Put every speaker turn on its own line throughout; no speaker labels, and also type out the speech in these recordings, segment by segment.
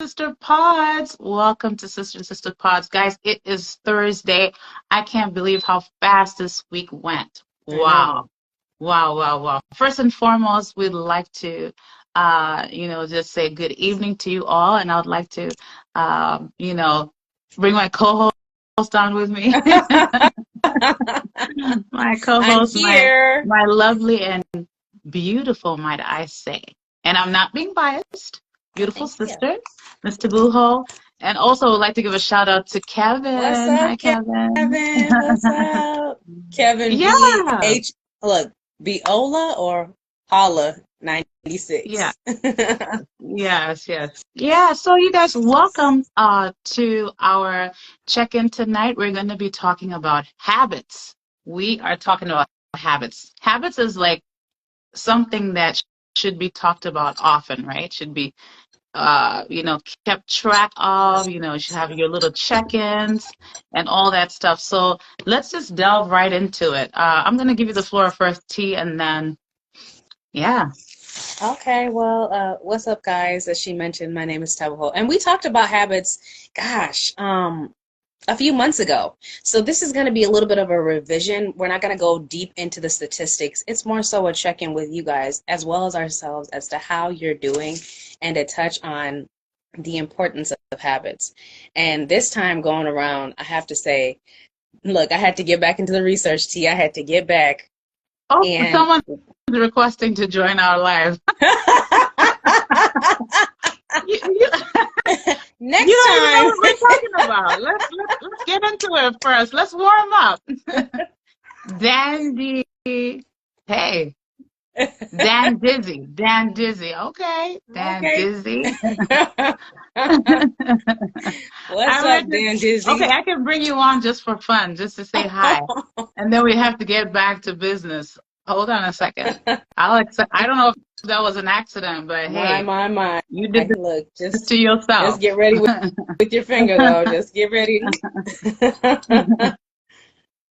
Sister Pods. Welcome to Sister to Sister Pods. Guys, it is Thursday. I can't believe how fast this week went.
I know.
Wow. Wow, wow, wow. First and foremost, we'd like to, just say good evening to you all. And I would like to, bring my co-host on with me. My
I'm
co-host,
here.
my lovely and beautiful, might I say. And I'm not being biased.
Oh,
Beautiful
thank you.
sister, Miss Tabuho. And also would like to give a shout out to
What's
Kevin.
up,
Hi, Kevin.
Kevin? What's up? Kevin
Yeah,
BH. Look, Biola or Holla
yeah,
96.
yes, yes. Yeah, so you guys welcome to our check-in tonight. We're going to be talking about habits. We are talking about habits. Habits is like something that should be talked about often, right? Should be kept track of, you should have your little check-ins and all that stuff. So let's just delve right into it. I'm going to give you the floor first, T, and then, yeah.
Okay, well, what's up, guys? As she mentioned, my name is Tabaho, and we talked about habits, gosh, a few months ago. So this is going to be a little bit of a revision. We're not going to go deep into the statistics. It's more so a check-in with you guys as well as ourselves as to how you're doing and a touch on the importance of habits. And this time going around, I have to say, look, I had to get back into the research, T. I had to get back
Oh,
and
someone's requesting to join our live. You, you,
next
you don't even know
time.
what we're talking about. Let's get into it first. Let's warm up. Dandy. Hey. Dan Dizzy. Dan Dizzy. Okay. Dan
Okay.
Dizzy.
What's
I
up,
would
Dan
just, okay,
Dizzy?
I can bring you on just for fun, just to say hi. And then we have to get back to business. Hold on a second. I don't know if that was an accident, but hey,
My.
you did
Look,
this to yourself.
just get ready with your finger though. Just get ready.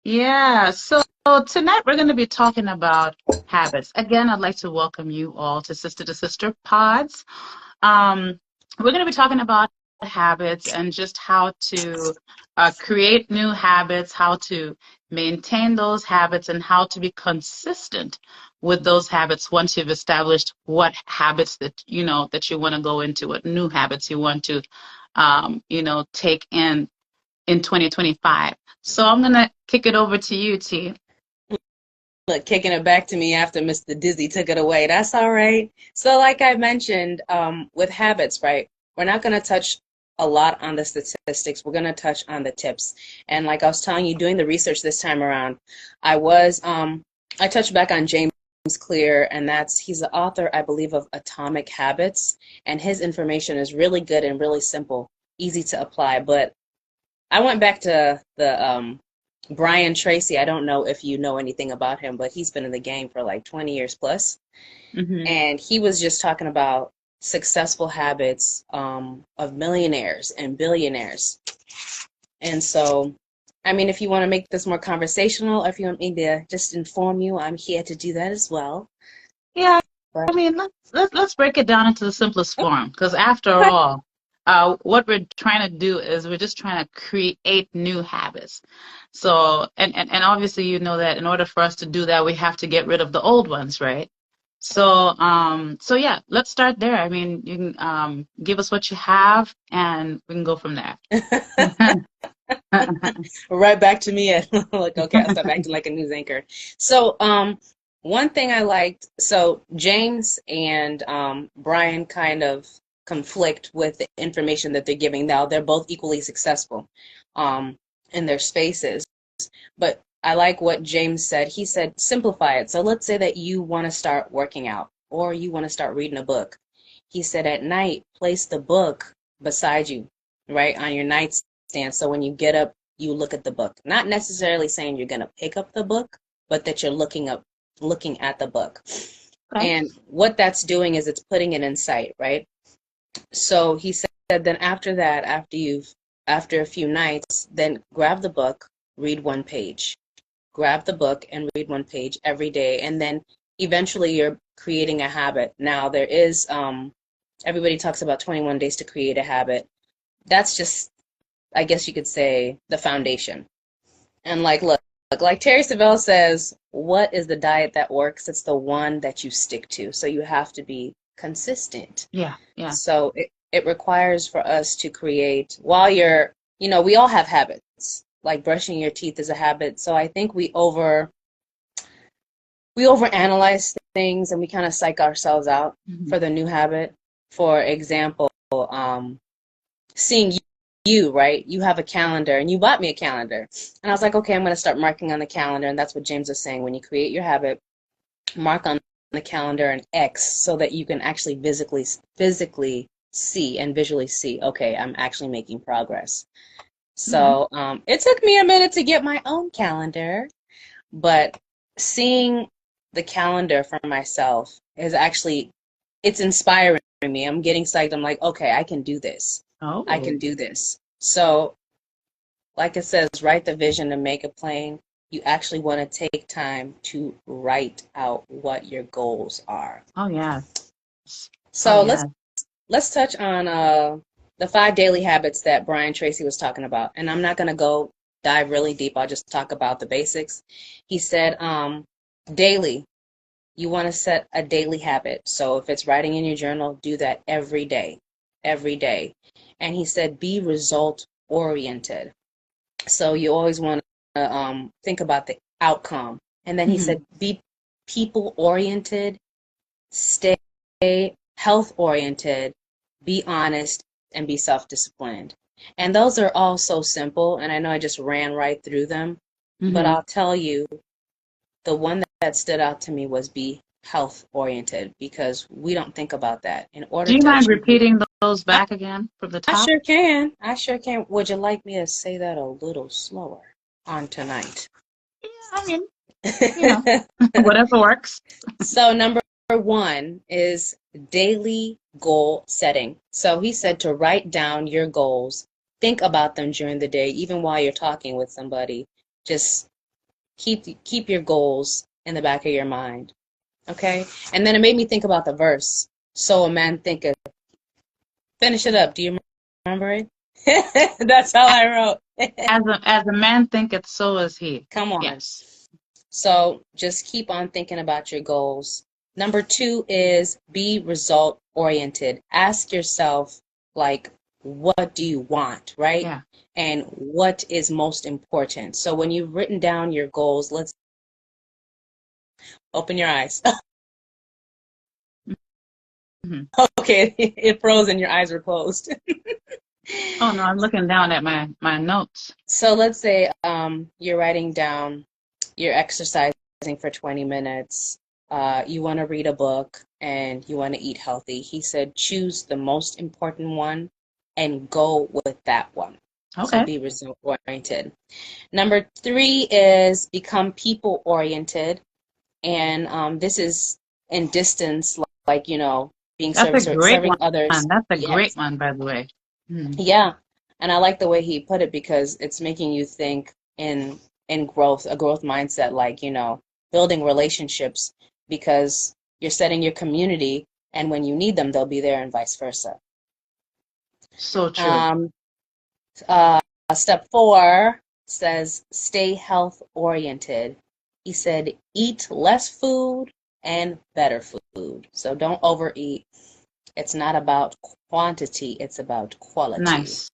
Yeah, so tonight we're going to be talking about habits. Again, I'd like to welcome you all to Sister Pods. We're going to be talking about habits and just how to create new habits, how to maintain those habits, and how to be consistent with those habits once you've established what habits that you want to go into, what new habits you want to take in 2025. So I'm going to kick it over to you, T.
Look, kicking it back to me after Mr. Dizzy took it away. That's all right. So, like I mentioned, with habits, right? We're not going to touch a lot on the statistics. We're going to touch on the tips. And like I was telling you, doing the research this time around, I touched back on James Clear, and he's the author, I believe, of Atomic Habits, and his information is really good and really simple, easy to apply. But I went back to the Brian Tracy. I don't know if you know anything about him, but he's been in the game for like 20 years plus.
Mm-hmm.
And he was just talking about successful habits of millionaires and billionaires. And so, I mean, if you want to make this more conversational, or if you want me to just inform you, I'm here to do that as well.
Yeah,
But
I mean, let's break it down into the simplest
oh,
form, because after
okay.
all, what we're trying to do is we're just trying to create new habits. So, and obviously, you know that in order for us to do that, we have to get rid of the old ones, right? So yeah, let's start there. I mean, you can give us what you have, and we can go from there.
Right back to me at like, okay, I'll start acting like a news anchor. So, one thing I liked, so James and Brian kind of conflict with the information that they're giving. Now, they're both equally successful in their spaces. But I like what James said. He said, simplify it. So let's say that you want to start working out or you want to start reading a book. He said, at night, place the book beside you, right, on your nightstand. So when you get up, you look at the book. Not necessarily saying you're going to pick up the book, but that you're looking at the book.
Okay.
And what that's doing is it's putting it in sight, right? So he said, then after that, after a few nights, then grab the book, read one page. Grab the book and read one page every day. And then eventually you're creating a habit. Now there is everybody talks about 21 days to create a habit. That's just, I guess you could say, the foundation. And look, like Terry Savelle says, what is the diet that works? It's the one that you stick to. So you have to be consistent.
Yeah, yeah.
So it requires for us to create, while you're, we all have habits. Like brushing your teeth is a habit. So I think we overanalyze things and we kind of psych ourselves out for the new habit. For example, seeing you, right? You have a calendar and you bought me a calendar. And I was like, okay, I'm going to start marking on the calendar. And that's what James was saying. When you create your habit, mark on the calendar an X so that you can actually physically see and visually see, okay, I'm actually making progress. So it took me a minute to get my own calendar, but seeing the calendar for myself is actually, it's inspiring me. I'm getting psyched. I'm like, okay, I can do this.
Oh.
I can do this. So, like it says, write the vision and make it plain. You actually want to take time to write out what your goals are.
Oh, yeah.
So let's touch on the 5 daily habits that Brian Tracy was talking about. And I'm not going to go dive really deep. I'll just talk about the basics. He said daily, you want to set a daily habit. So if it's writing in your journal, do that every day. And he said, be result oriented. So you always want to think about the outcome. And then he said, be people oriented, stay health oriented, be honest, and be self-disciplined. And those are all so simple. And I know I just ran right through them, but I'll tell you, the one that stood out to me was be health oriented, because we don't think about that.
Do you mind repeating those back again from the top?
I sure can. Would you like me to say that a little slower on tonight?
Yeah, I mean, whatever works.
So number 1 is daily goal setting. So he said to write down your goals, think about them during the day, even while you're talking with somebody. Just keep your goals in the back of your mind. Okay? And then it made me think about the verse. So a man thinketh. Finish it up. Do you remember it? That's how I wrote.
As a man thinketh, so is he.
Come on.
Yes.
So just keep on thinking about your goals. Number 2 is be result oriented. Ask yourself, like, what do you want, right?
Yeah.
And what is most important. So when you've written down your goals, let's open your eyes. Okay, it froze and your eyes were closed.
Oh, no, I'm looking down at my notes.
So let's say you're writing down, you're exercising for 20 minutes. You want to read a book and you want to eat healthy. He said, choose the most important one and go with that one.
Okay.
So be result oriented. Number 3 is become people oriented. And this is in distance, like, being serving others.
That's a great one, by the way.
Yeah. And I like the way he put it, because it's making you think in growth, a growth mindset, like, building relationships, because you're setting your community, and when you need them, they'll be there, and vice versa.
So true.
Step 4 says stay health oriented. He said eat less food and better food. So don't overeat. It's not about quantity, it's about quality.
Nice.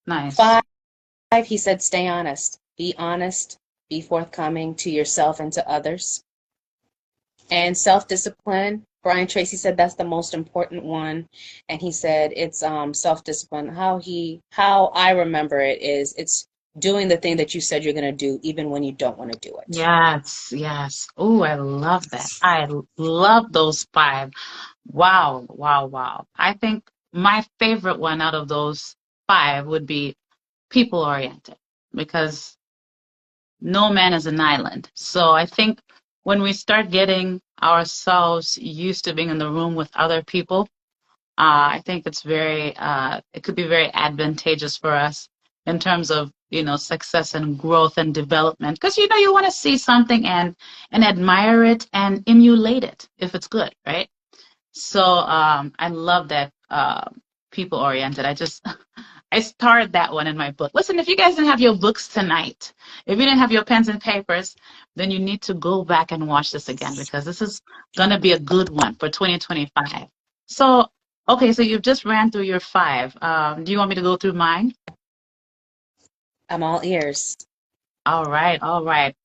5, he said stay honest. Be honest, be forthcoming to yourself and to others. And self-discipline, Brian Tracy said that's the most important one. And he said it's self-discipline. How I remember it is, it's doing the thing that you said you're going to do even when you don't want to do it.
Yes. Oh, I love that. I love those 5. Wow. I think my favorite one out of those 5 would be people-oriented, because no man is an island. So I think when we start getting ourselves used to being in the room with other people, I think it's it could be very advantageous for us in terms of, success and growth and development. Because, you want to see something and admire it and emulate it if it's good, right? So I love that people oriented. I just I started that one in my book. Listen, if you guys didn't have your books tonight, if you didn't have your pens and papers, then you need to go back and watch this again because this is gonna be a good one for 2025. So okay, so you've just ran through your five. Do you want me to go through mine?
I'm all ears.
All right, all right.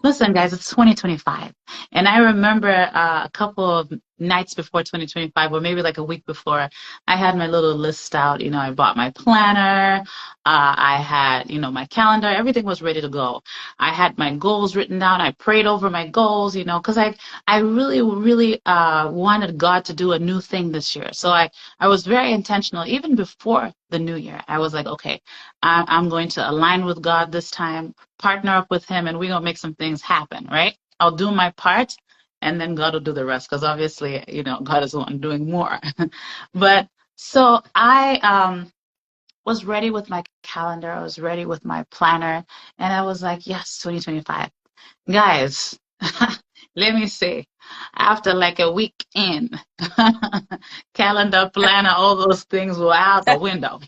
Listen, guys, it's 2025. And I remember a couple of nights before 2025, or maybe like a week before, I had my little list out. I bought my planner. I had, my calendar. Everything was ready to go. I had my goals written down. I prayed over my goals, because I really, really wanted God to do a new thing this year. So I was very intentional, even before the new year. I was like, okay, I'm going to align with God this time, partner up with him, and we're gonna make some things happen, right? I'll do my part and then God will do the rest because obviously, God is the one doing more. But so I was ready with my calendar, I was ready with my planner, and I was like, yes, 2025. Guys, let me say, after like a week in, calendar, planner, all those things were out the window.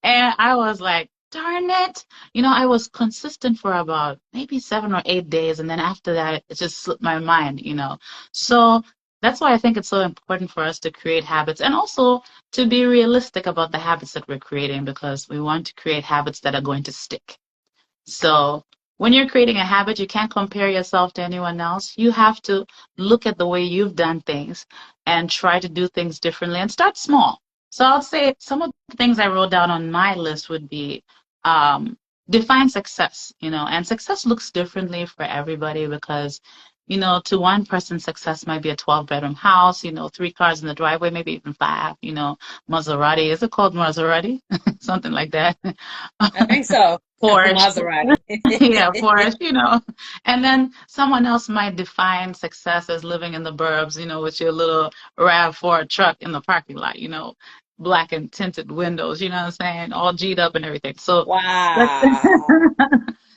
And I was like, darn it. I was consistent for about maybe 7 or 8 days. And then after that, it just slipped my mind. So that's why I think it's so important for us to create habits and also to be realistic about the habits that we're creating because we want to create habits that are going to stick. So when you're creating a habit, you can't compare yourself to anyone else. You have to look at the way you've done things and try to do things differently and start small. So I'll say some of the things I wrote down on my list would be um, define success, and success looks differently for everybody because, to one person, success might be a 12-bedroom house, 3 cars in the driveway, maybe even five, Maserati. Is it called Maserati? Something like that.
I think so.
Porsche.
Maserati.
Yeah, Porsche. And then someone else might define success as living in the burbs, with your little RAV4 truck in the parking lot, black and tinted windows, you know what I'm saying? All G'd up and everything. So
Wow.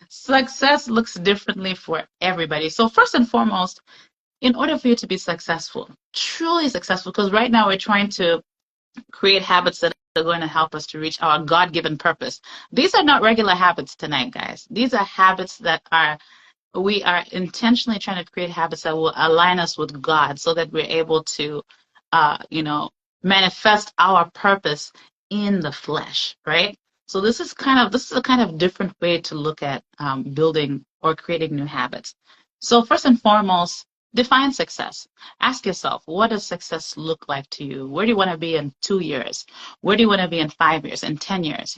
success looks differently for everybody. So first and foremost, in order for you to be successful, truly successful, because right now we're trying to create habits that are going to help us to reach our God-given purpose. These are not regular habits tonight, guys. These are habits that we are intentionally trying to create habits that will align us with God so that we're able to, manifest our purpose in the flesh, right? So this is a kind of different way to look at building or creating new habits. So first and foremost, define success. Ask yourself, what does success look like to you? Where do you want to be in 2 years? Where do you want to be in 5 years, in 10 years?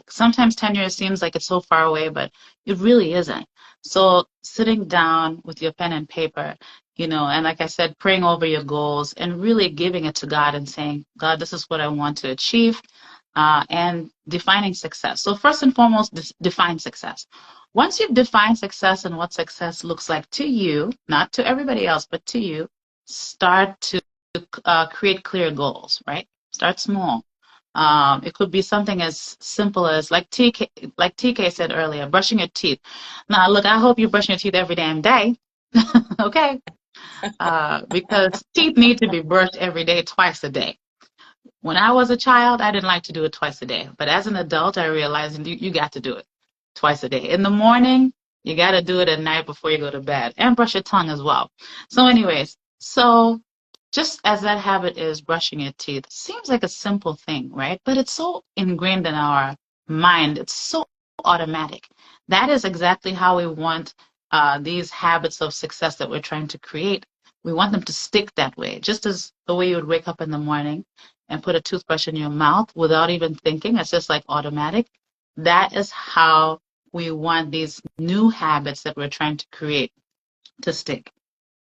Sometimes 10 years seems like it's so far away, but it really isn't. So sitting down with your pen and paper, and like I said, praying over your goals and really giving it to God and saying, God, this is what I want to achieve, and defining success. So first and foremost, define success. Once you've defined success and what success looks like to you, not to everybody else, but to you, start to create clear goals, right? Start small. It could be something as simple as like TK said earlier, brushing your teeth. Now, look, I hope you're brushing your teeth every damn day, okay? Because teeth need to be brushed every day, twice a day. When I was a child, I didn't like to do it twice a day. But as an adult, I realized you got to do it twice a day. In the morning, you got to do it at night before you go to bed. And brush your tongue as well. So anyways, just as that habit is brushing your teeth, seems like a simple thing, right? But it's so ingrained in our mind. It's so automatic. That is exactly how we want these habits of success that we're trying to create. We want them to stick that way, just as the way you would wake up in the morning and put a toothbrush in your mouth without even thinking. It's just like automatic. That is how we want these new habits that we're trying to create to stick.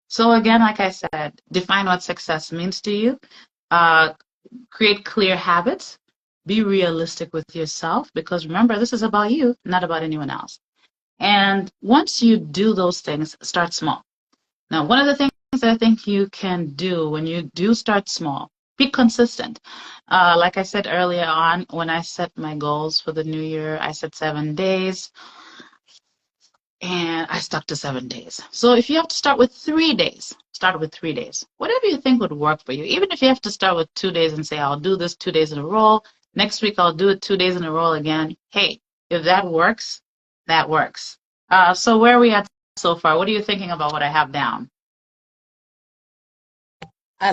So again, like I said, define what success means to you. Uh, Create clear habits. Be realistic with yourself because remember, this is about you, not about anyone else. And once you do those things, start small. Now, one of the things that I think you can do when you do start small, be consistent. Like I said earlier on, when I set my goals for the new year, I set 7 days. and I stuck to 7 days. So if you have to start with 3 days, start with 3 days. Whatever you think would work for you. Even if you have to start with 2 days and say, I'll do this 2 days in a row. Next week, I'll do it 2 days in a row again. Hey, if that works, that works. So where are we at so far? What are you thinking about what I have down?
I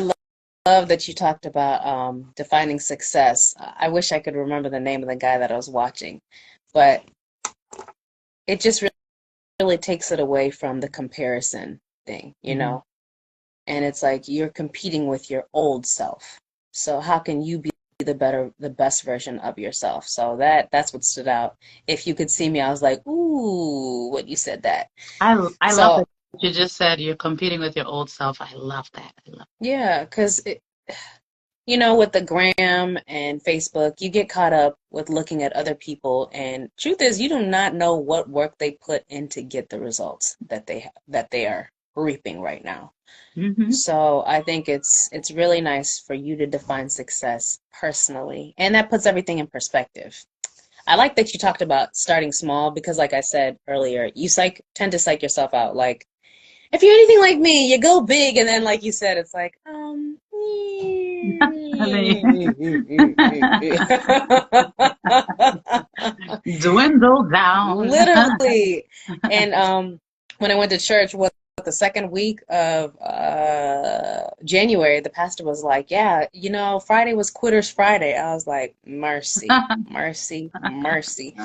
love that you talked about defining success. I wish I could remember the name of the guy that I was watching, but it just really takes it away from the comparison thing, you
Mm-hmm.
know? And it's like you're competing with your old self. So how can you be the best version of yourself? So that's what stood out. If you could see me, I was like, ooh, when you said that.
I love
So
that you just said you're competing with your old self. I love that. I love
yeah, because you know, with the gram and Facebook, you get caught up with looking at other people, and truth is, you do not know what work they put in to get the results that they are reaping right now.
Mm-hmm.
So I think it's really nice for you to define success personally, and that puts everything in perspective. I like that you talked about starting small because, like I said earlier, you tend to psych yourself out. Like, if you're anything like me, you go big, and then, like you said, it's like,
I mean, dwindle down.
literally. And when I went to church, what the second week of January, the pastor was like, "Yeah, you know, Friday was Quitters Friday." I was like, "Mercy, mercy, mercy."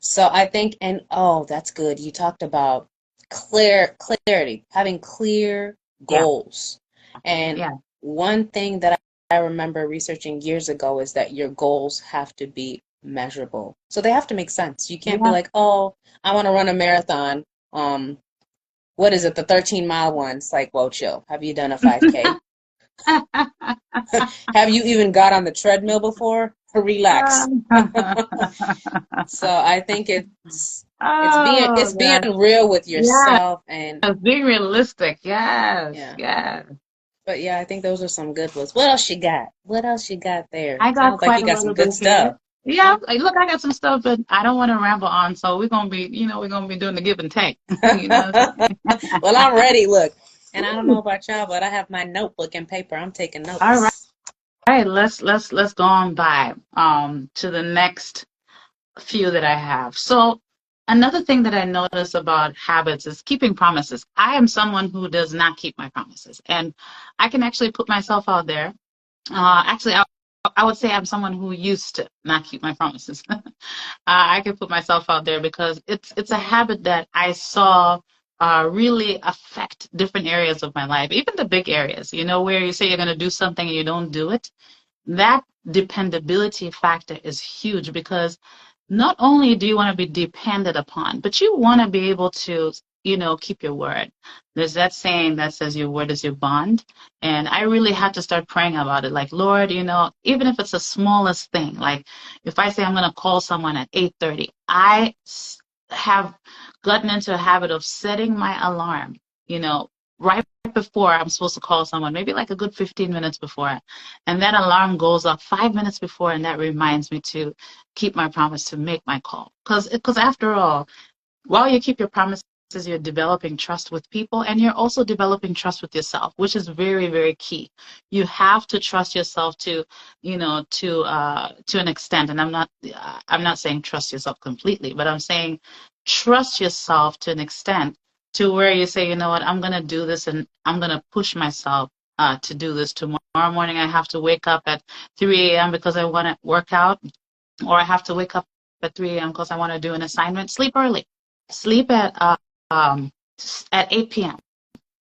So I think, and oh, that's good. You talked about clarity, having clear
Yeah,
goals. And
yeah,
one thing that I remember researching years ago is that your goals have to be measurable. So they have to make sense. You can't be
yeah.
like, "Oh, I want to run a marathon." What is it, the 13-mile one? It's like, whoa, chill. Have you done a 5K? Have you even got on the treadmill before? Relax. So I think
Oh,
it's being
God.
real with
Yeah,
yourself and
being realistic. Yes,
yeah.
yes.
But yeah, I think those are some good ones. What else you got? What else you got there?
I got
Sounds like
quite
you
a
got some
little
good
bit here.
stuff.
Yeah, look, I got some stuff, but I don't want to ramble on. So we're gonna be, we're gonna be doing the give and take. You know.
Well, I'm ready. Look, and I don't know
Woo.
about y'all, but I have my notebook and paper. I'm taking
All right,
notes.
let's go on by to the next few that I have. So another thing that I notice about habits is keeping promises. I am someone who does not keep my promises, and I can actually put myself out there. Actually, I would say I'm someone who used to not keep my promises. I can put myself out there because it's a habit that I saw really affect different areas of my life, even the big areas. You know, where you say you're going to do something and you don't do it. That dependability factor is huge because not only do you want to be dependent upon, but you want to be able to, keep your word. There's that saying that says your word is your bond. And I really had to start praying about it. Like, Lord, even if it's the smallest thing, like if I say I'm going to call someone at 8:30, have gotten into a habit of setting my alarm, right before I'm supposed to call someone, maybe like a good 15 minutes before. And that alarm goes off 5 minutes before, and that reminds me to keep my promise to make my call. Because after all, while you keep your promises, you're developing trust with people and you're also developing trust with yourself, which is very, very key. You have to trust yourself to an extent. And I'm not saying trust yourself completely, but I'm saying trust yourself to an extent to where you say, you know what, I'm gonna do this and I'm gonna push myself to do this tomorrow morning. I have to wake up at 3 a.m. because I want to work out, or I have to wake up at 3 a.m. because I want to do an assignment. Sleep early. Sleep um, at 8 p.m.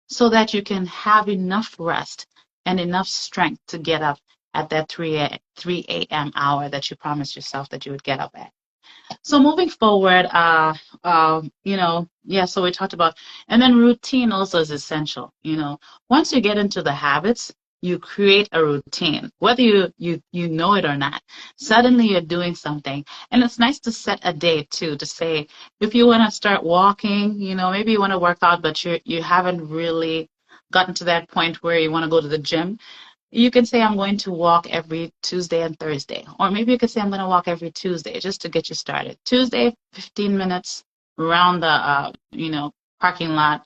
so that you can have enough rest and enough strength to get up at that 3 a.m. hour that you promised yourself that you would get up at. So moving forward, yeah, so we talked about, and then routine also is essential. Once you get into the habits, you create a routine, whether you know it or not. Suddenly you're doing something. And it's nice to set a day too, to say, if you want to start walking, maybe you want to work out, but you haven't really gotten to that point where you want to go to the gym. You can say I'm going to walk every Tuesday and Thursday. Or maybe you could say I'm going to walk every Tuesday just to get you started. Tuesday, 15 minutes. around the parking lot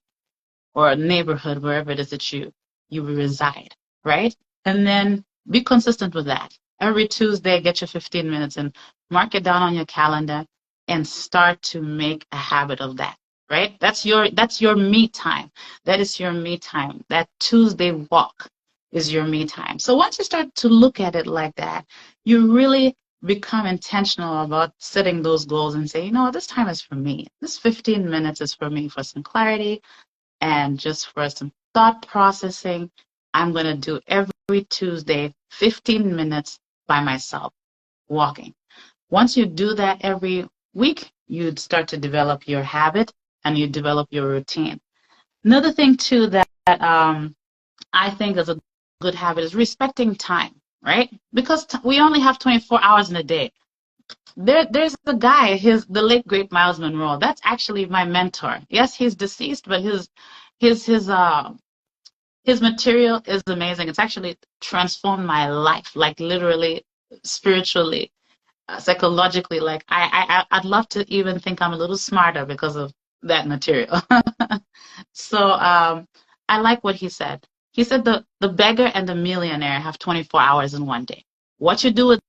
or neighborhood, wherever it is that you reside, right? And then be consistent with that. Every Tuesday, get your 15 minutes and mark it down on your calendar and start to make a habit of that, right? That's your me time. That is your me time. That Tuesday walk is your me time. So once you start to look at it like that, you really become intentional about setting those goals and say, this time is for me. This 15 minutes is for me for some clarity and just for some thought processing. I'm going to do every Tuesday 15 minutes by myself walking. Once you do that every week, you'd start to develop your habit and you develop your routine. Another thing too that I think is a good habit is respecting time, right? Because we only have 24 hours in a day. There's a guy, the late great Miles Monroe. That's actually my mentor. Yes, he's deceased, but his material is amazing. It's actually transformed my life, like literally, spiritually, psychologically. Like I'd love to even think I'm a little smarter because of that material. So I like what he said. He said the beggar and the millionaire have 24 hours in one day. What you do with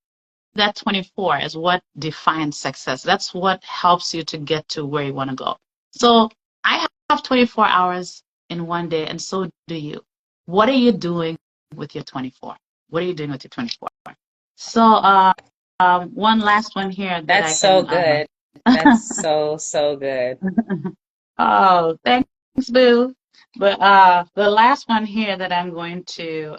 that 24 is what defines success. That's what helps you to get to where you want to go. So I have 24 hours in one day, and so do you. What are you doing with your 24? What are you doing with your 24? So one last one here that
That's so good. That's so good.
Oh, thanks, Boo. But the last one here that I'm going to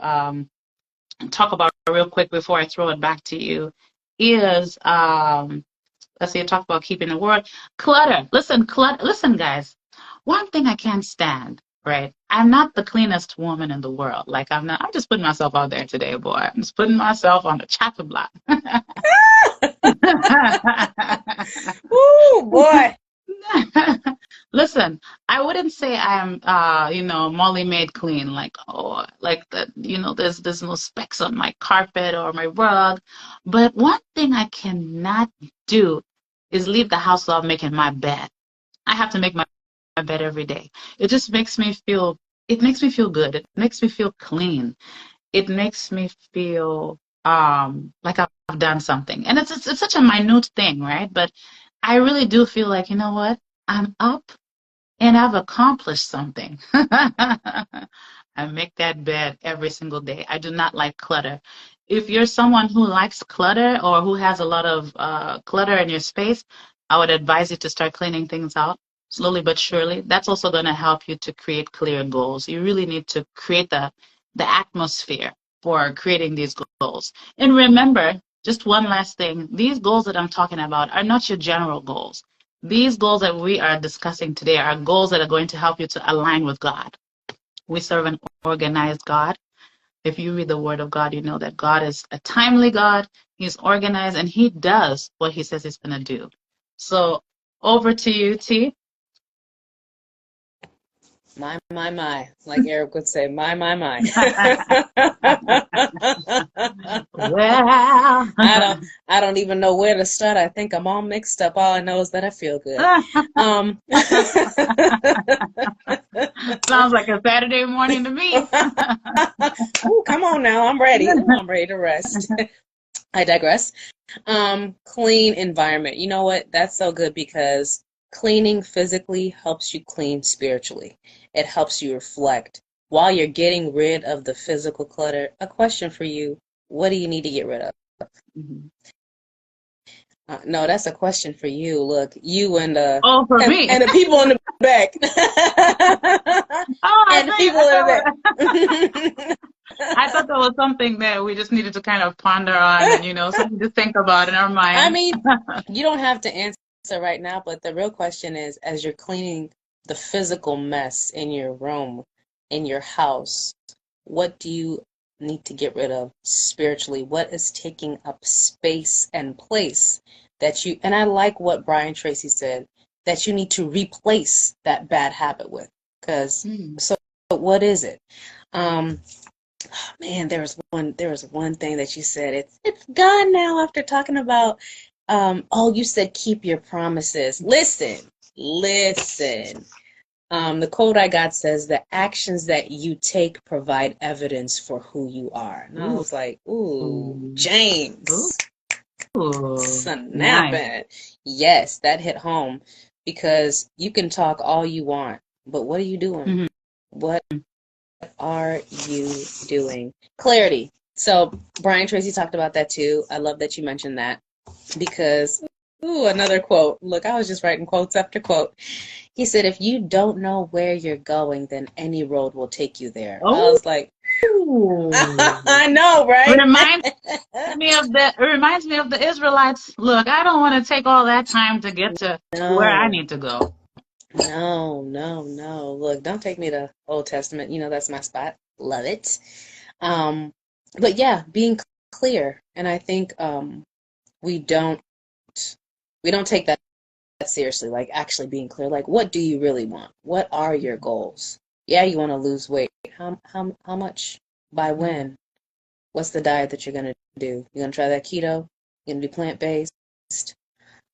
talk about real quick before I throw it back to you is let's see, talk about keeping the word. Clutter. Listen, guys. One thing I can't stand, right? I'm not the cleanest woman in the world. Like I'm just putting myself out there today, boy. I'm just putting myself on the chopping block.
Ooh, boy.
Listen, I wouldn't say I'm Molly made clean, like there's no specks on my carpet or my rug. But one thing I cannot do is leave the house without making my bed. I have to make my bed every day. It just makes me feel good. It makes me feel clean. It makes me feel like I've done something. And it's such a minute thing, right? But I really do feel like, you know what? I'm up and I've accomplished something. I make that bed every single day. I do not like clutter. If you're someone who likes clutter or who has a lot of clutter in your space, I would advise you to start cleaning things out slowly but surely. That's also going to help you to create clear goals. You really need to create the atmosphere for creating these goals. And remember, just one last thing, these goals that I'm talking about are not your general goals. These goals that we are discussing today are goals that are going to help you to align with God. We serve an organized God. If you read the Word of God, you know that God is a timely God. He's organized and He does what He says He's going to do. So over to you, T.
My. Like Eric would say, my.
Well,
I don't even know where to start. I think I'm all mixed up. All I know is that I feel good.
Sounds like a Saturday morning to me.
Ooh, come on now. I'm ready. I'm ready to rest. I digress. Clean environment. You know what? That's so good because cleaning physically helps you clean spiritually. It helps you reflect. While you're getting rid of the physical clutter, a question for you. What do you need to get rid of?
Mm-hmm.
No, that's a question for you. Look, you and
for me
and the people in the back. And the people in the back.
I thought that was something that we just needed to kind of ponder on and, something to think about in our mind.
I mean, you don't have to answer right now, but the real question is, as you're cleaning the physical mess in your room, in your house, what do you need to get rid of spiritually? What is taking up space and place and I like what Brian Tracy said, that you need to replace that bad habit with. Because, so what is it? Man, there was one thing that you said. It's gone now after talking about, you said keep your promises. Listen, Listen. The quote I got says, "The actions that you take provide evidence for who you are." And I
Ooh,
was like, ooh,
ooh,
James,
nice.
snapping. Yes, that hit home because you can talk all you want, but what are you doing?
Mhm.
What are you doing? Clarity. So Brian Tracy talked about that too. I love that you mentioned that because, ooh, another quote. Look, I was just writing quotes after quote. He said, "If you don't know where you're going, then any road will take you there." I
Oh,
was like, I know, right?
reminds it reminds me of the Israelites. Look, I don't want to take all that time to get to where I
No,
need to go.
no, no, no. Look, don't take me to Old Testament. You know, that's my spot. Love it. Um, but yeah, being clear. And I think we don't we don't take that seriously, like actually being clear. Like, what do you really want? What are your goals? Yeah, you want to lose weight. How much? By when? What's the diet that you're gonna do? You're gonna try that keto? You're gonna do plant-based?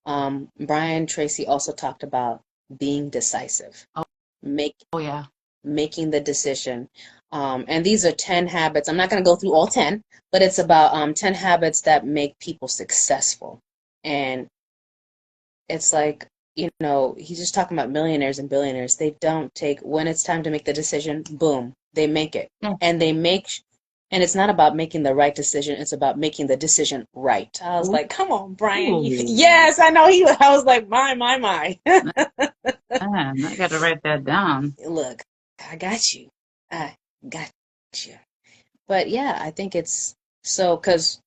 Brian Tracy also talked about being decisive,
Oh,
make
oh yeah.
making the decision. And these are 10 habits. I'm not gonna go through all 10, but it's about 10 habits that make people successful. And it's like, he's just talking about millionaires and billionaires. They don't take, when it's time to make the decision, boom, they make it.
Yeah.
And and it's not about making the right decision, it's about making the decision right. I was like, come on, Brian.
Ooh.
Yes, I know I was like, my.
Man, I got to write that down.
Look, I got you. I got you. But yeah, I think it's so, because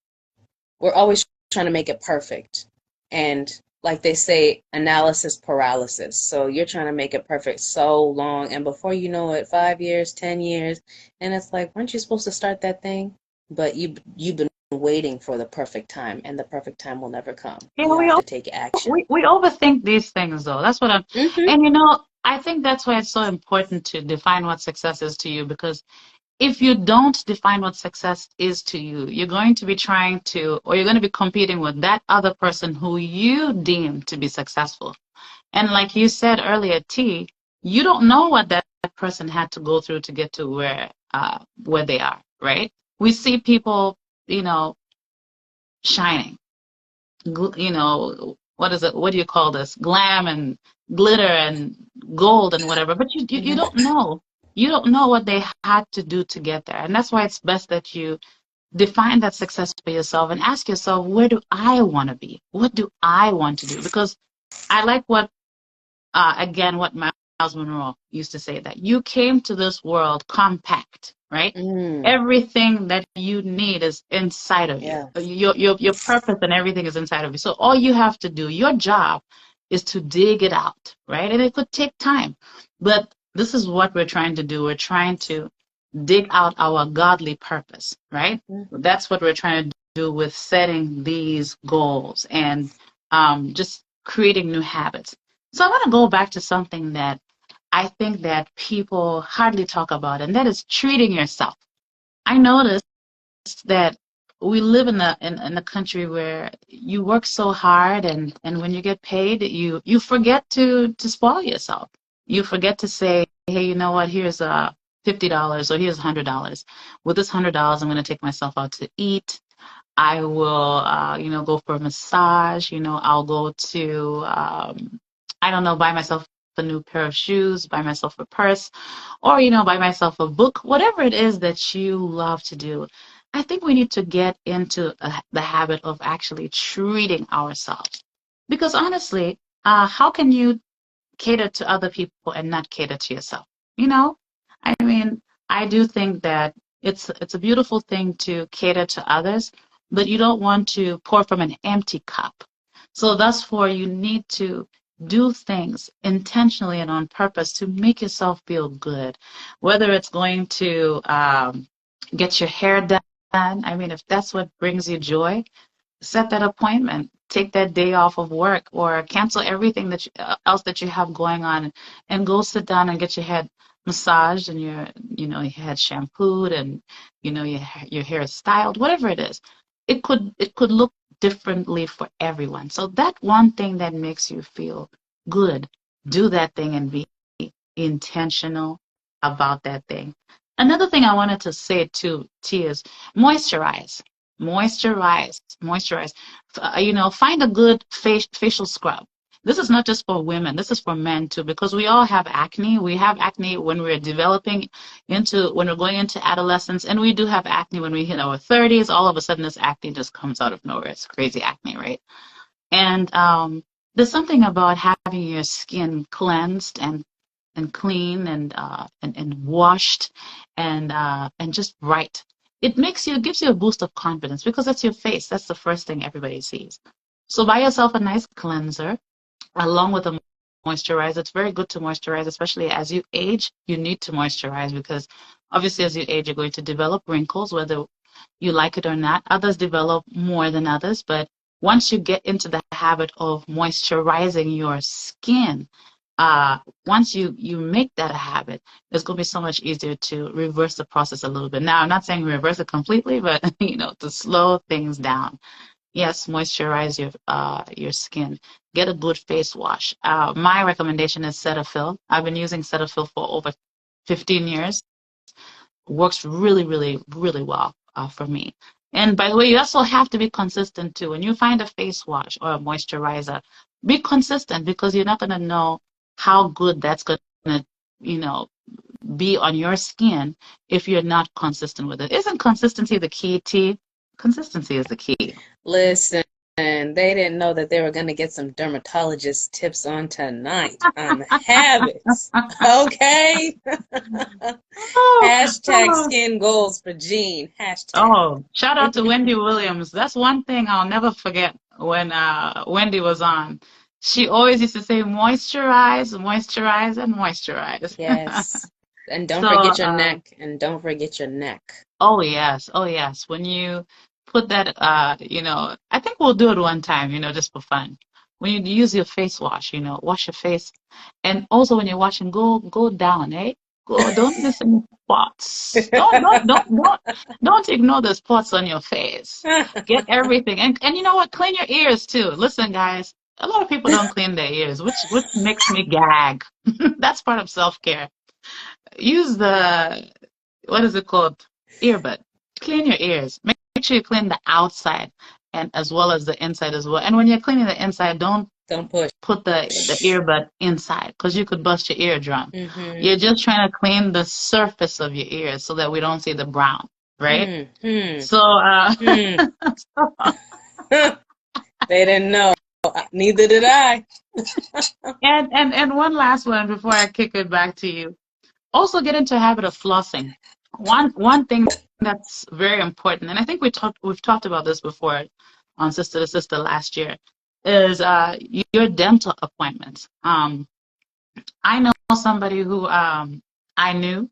we're always trying to make it perfect. And like they say, analysis paralysis. So you're trying to make it perfect so long, and before you know it, 5 years, 10 years, and it's like, weren't you supposed to start that thing? But you've been waiting for the perfect time, and the perfect time will never come.
Yeah,
You have to take action.
we overthink these things though. That's what I'm,
Hmm.
and I think that's why it's so important to define what success is to you, because if you don't define what success is to you, you're going to be or you're going to be competing with that other person who you deem to be successful. And like you said earlier, T, you don't know what that person had to go through to get to where they are, right? We see people, you know, shining, what is it? What do you call this? Glam and glitter and gold and whatever. But you
Hmm.
don't know. You don't know what they had to do to get there. And that's why it's best that you define that success for yourself and ask yourself, where do I want to be? What do I want to do? Because I like again, what Miles Monroe used to say, that you came to this world compact, right?
Mm,
Everything that you need is inside of you.
yeah.
Your purpose and everything is inside of you. So all you have to do, your job, is to dig it out, right? And it could take time, but this is what we're trying to do. We're trying to dig out our godly purpose, right?
Mm.
That's what we're trying to do with setting these goals and just creating new habits. So I want to go back to something that I think that people hardly talk about, and that is treating yourself. I noticed that we live in a country where you work so hard, and when you get paid, you forget to spoil yourself. You forget to say, hey, you know what? Here's $50 or here's $100. With this $100, I'm going to take myself out to eat. I will, go for a massage. I'll go to, I don't know, buy myself a new pair of shoes, buy myself a purse, or, buy myself a book, whatever it is that you love to do. I think we need to get into the habit of actually treating ourselves. Because honestly, how can you cater to other people and not cater to yourself? You know, I mean, I do think that it's a beautiful thing to cater to others, but you don't want to pour from an empty cup. So thus for you need to do things intentionally and on purpose to make yourself feel good, whether it's going to get your hair done. I mean, if that's what brings you joy, set that appointment, take that day off of work, or cancel everything else that you have going on, and go sit down and get your head massaged and your head shampooed, and your hair is styled, whatever it is. It could look differently for everyone. So that one thing that makes you feel good, do that thing and be intentional about that thing. Another thing I wanted to say to T is moisturize, moisturize. Find a good facial scrub. This is not just for women. This is for men too, because we all have acne. We have acne when we're when we're going into adolescence, and we do have acne when we hit our 30s. All of a sudden, this acne just comes out of nowhere. It's crazy acne, right? And there's something about having your skin cleansed and clean and washed and just bright. Gives you a boost of confidence because that's your face. That's the first thing everybody sees. So buy yourself a nice cleanser along with a moisturizer. It's very good to moisturize, especially as you age. You need to moisturize because obviously as you age, you're going to develop wrinkles, whether you like it or not. Others develop more than others, but once you get into the habit of moisturizing your skin, once you make that a habit, it's going to be so much easier to reverse the process a little bit. Now, I'm not saying reverse it completely, but to slow things down. Yes, moisturize your skin. Get a good face wash. My recommendation is Cetaphil. I've been using Cetaphil for over 15 years. Works really, really, really well for me. And by the way, you also have to be consistent too. When you find a face wash or a moisturizer, be consistent because you're not going to know how good that's going to, be on your skin if you're not consistent with it. Isn't consistency the key, T? Consistency is the key.
Listen, they didn't know that they were going to get some dermatologist tips on tonight on habits. Okay? Hashtag skin goals for Jean. Hashtag.
Oh, shout out to Wendy Williams. That's one thing I'll never forget when Wendy was on. She always used to say moisturize, moisturize, and moisturize.
Yes. And don't forget your neck. And don't forget your neck.
Oh, yes. Oh, yes. When you put that, I think we'll do it one time, just for fun. When you use your face wash, wash your face. And also when you're washing, go down, eh? Don't miss any spots. Don't ignore the spots on your face. Get everything. And you know what? Clean your ears too. Listen, guys. A lot of people don't clean their ears, which makes me gag. That's part of self-care. Use what is it called? Earbud. Clean your ears. Make sure you clean the outside and as well as the inside as well. And when you're cleaning the inside, don't put the earbud inside because you could bust your eardrum. Mm-hmm. You're just trying to clean the surface of your ears so that we don't see the brown, right? Mm-hmm. So,
they didn't know. Neither did I.
and one last one before I kick it back to you. Also get into a habit of flossing. One thing that's very important, and I think we've talked about this before on Sister to Sister last year, is your dental appointments. I know somebody who I knew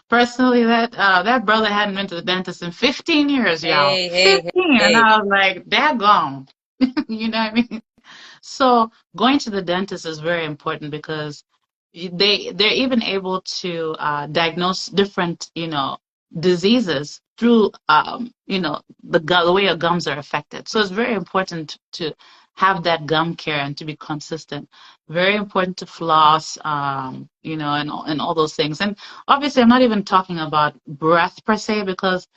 personally that brother hadn't been to the dentist in 15 years, y'all. 15, and I was like, daggone. You know what I mean? So going to the dentist is very important because they're even able to diagnose different diseases through the way your gums are affected. So it's very important to have that gum care and to be consistent. Very important to floss, and all those things. And obviously I'm not even talking about breath per se because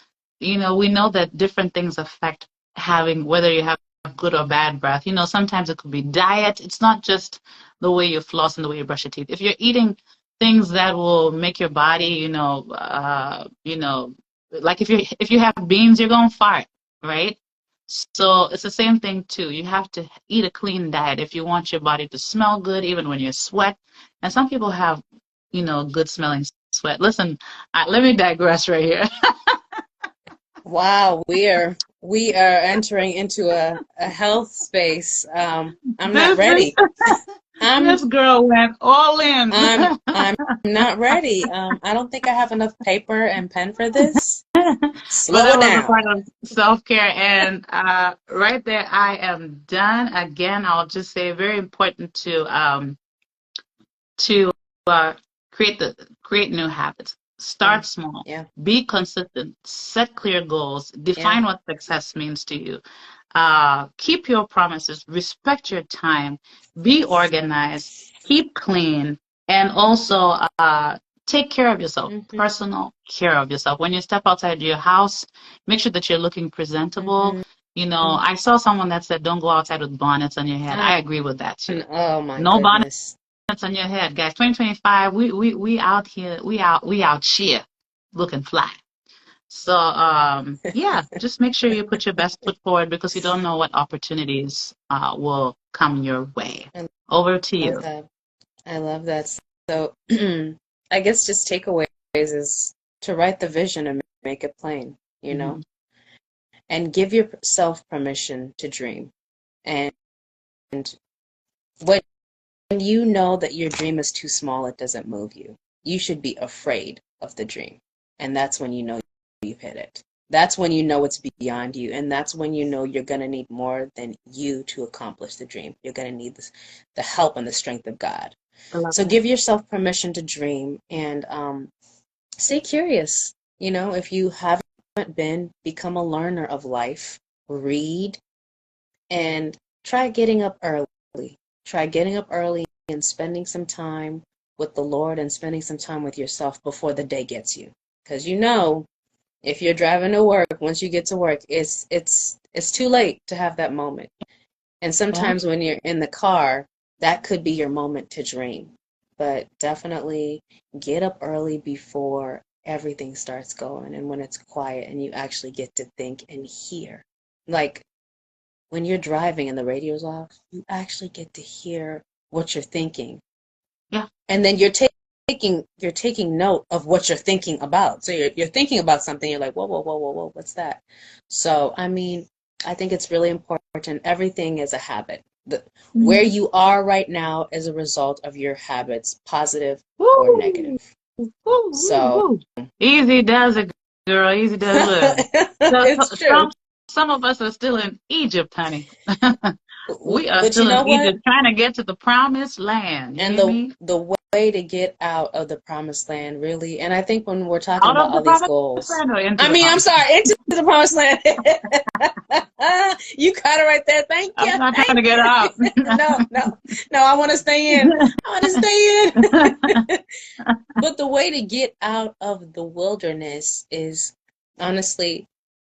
we know that different things affect whether you have good or bad breath. Sometimes it could be diet. It's not just the way you floss and the way you brush your teeth. If you're eating things that will make your body, like if you have beans, you're going to fart, right? So it's the same thing too. You have to eat a clean diet if you want your body to smell good, even when you sweat. And some people have, good smelling sweat. Listen, let me digress right here.
Wow, we are entering into a health space. I'm not ready.
This girl went all in.
I'm not ready. I don't think I have enough paper and pen for this. Slow down.
That was a part of self-care, and right there, I am done. Again, I'll just say very important to create new habits. Start small.
Yeah.
Be consistent. Set clear goals. Define
Yeah.
what success means to you. Keep your promises. Respect your time. Be organized. Keep clean. And also take care of yourself.
Mm-hmm.
Personal care of yourself. When you step outside your house, make sure that you're looking presentable.
Mm-hmm.
You know, I saw someone that said, don't go outside with bonnets on your head. I agree with that too.
Oh my
No bonnets
goodness.
on your head, guys. 2025, we out here, we out here looking fly. So yeah, just make sure you put your best foot forward because you don't know what opportunities will come your way. Over to
love
you.
that. I love that. So I guess just takeaways is to write the vision and make it plain, you know, and give yourself permission to dream. And when you know that your dream is too small, it doesn't move you. You should be afraid of the dream. And that's when you know you've hit it. That's when you know it's beyond you. And that's when you know you're going to need more than you to accomplish the dream. You're going to need the help and the strength of God. So give yourself permission to dream and stay curious. You know, if you haven't been, become a learner of life, read, and try getting up early. Try getting up early and spending some time with the Lord and spending some time with yourself before the day gets you. Because you know, if you're driving to work, once you get to work, it's too late to have that moment. And sometimes when you're in the car, that could be your moment to dream. But definitely get up early before everything starts going and when it's quiet and you actually get to think and hear. Like when you're driving and the radio's off, you actually get to hear what you're thinking.
Yeah.
And then you're taking note of what you're thinking about. So you're thinking about something, you're like, whoa, whoa, whoa, whoa, whoa, what's that? So I mean, I think it's really important. Everything is a habit. Where you are right now is a result of your habits, positive or negative. So
easy does it, girl. Easy does it.
it's true.
Some of us are still in Egypt, honey. We are still in Egypt trying to get to the promised land.
And the way to get out of the promised land, really, and I think when we're talking about all these goals, I'm sorry, into the promised land. You got it right there. Thank you.
I'm not trying to get out.
No, I want to stay in. But the way to get out of the wilderness is honestly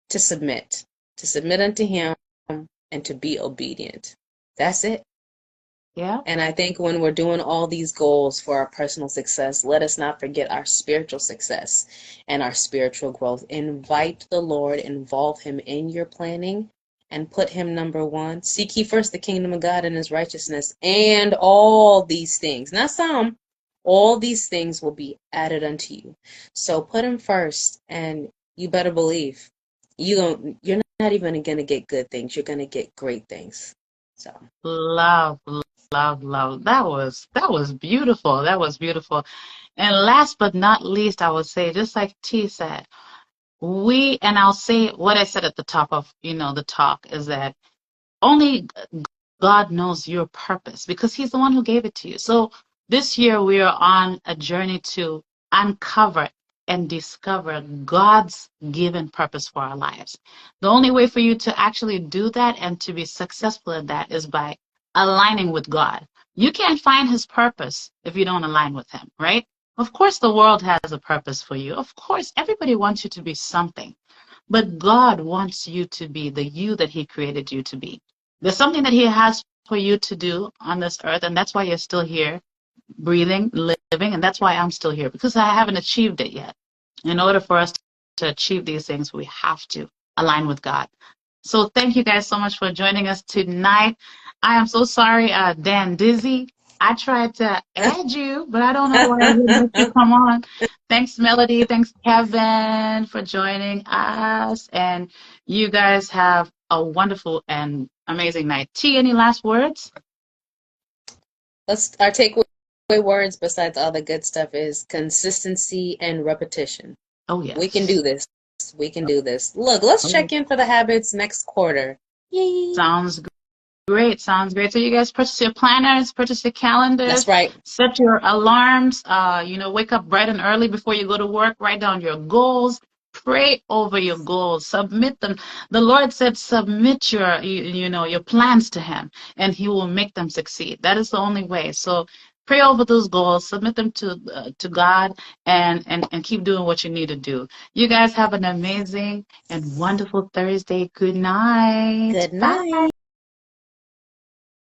to submit unto Him and to be obedient. That's it.
Yeah.
And I think when we're doing all these goals for our personal success, let us not forget our spiritual success and our spiritual growth. Invite the Lord, involve Him in your planning, and put Him number one. Seek ye first the kingdom of God and His righteousness, and all these things, not some, all these things will be added unto you. So put Him first, and you better believe you're not even going to get good things. You're going to get great things. So
love. That was beautiful. That was beautiful. And last but not least, I would say, just like T said, and I'll say what I said at the top of, the talk is that only God knows your purpose because He's the one who gave it to you. So this year we are on a journey to uncover and discover God's given purpose for our lives. The only way for you to actually do that and to be successful in that is by aligning with God. You can't find His purpose if you don't align with Him, right? Of course, the world has a purpose for you. Of course, everybody wants you to be something. But God wants you to be the you that He created you to be. There's something that He has for you to do on this earth, and that's why you're still here, breathing, living, and that's why I'm still here, because I haven't achieved it yet. In order for us to achieve these things, we have to align with God. So thank you guys so much for joining us tonight. I am so sorry, Dan Dizzy. I tried to add you, but I don't know why I didn't let you come on. Thanks, Melody. Thanks, Kevin, for joining us. And you guys have a wonderful and amazing night. T, any last words?
Our takeaway words, besides all the good stuff, is consistency and repetition.
Oh, yes.
We can do this. We can do this. Look, let's check in for the habits next quarter. Yay.
Sounds great. Sounds great. So you guys purchase your planners, purchase your calendars,
That's right.
set your alarms, wake up bright and early before you go to work, write down your goals, pray over your goals, submit them. The Lord said, submit your plans to Him, and He will make them succeed. That is the only way. So pray over those goals, submit them to God, and keep doing what you need to do. You guys have an amazing and wonderful Thursday. Good night.
Good
Bye.
night.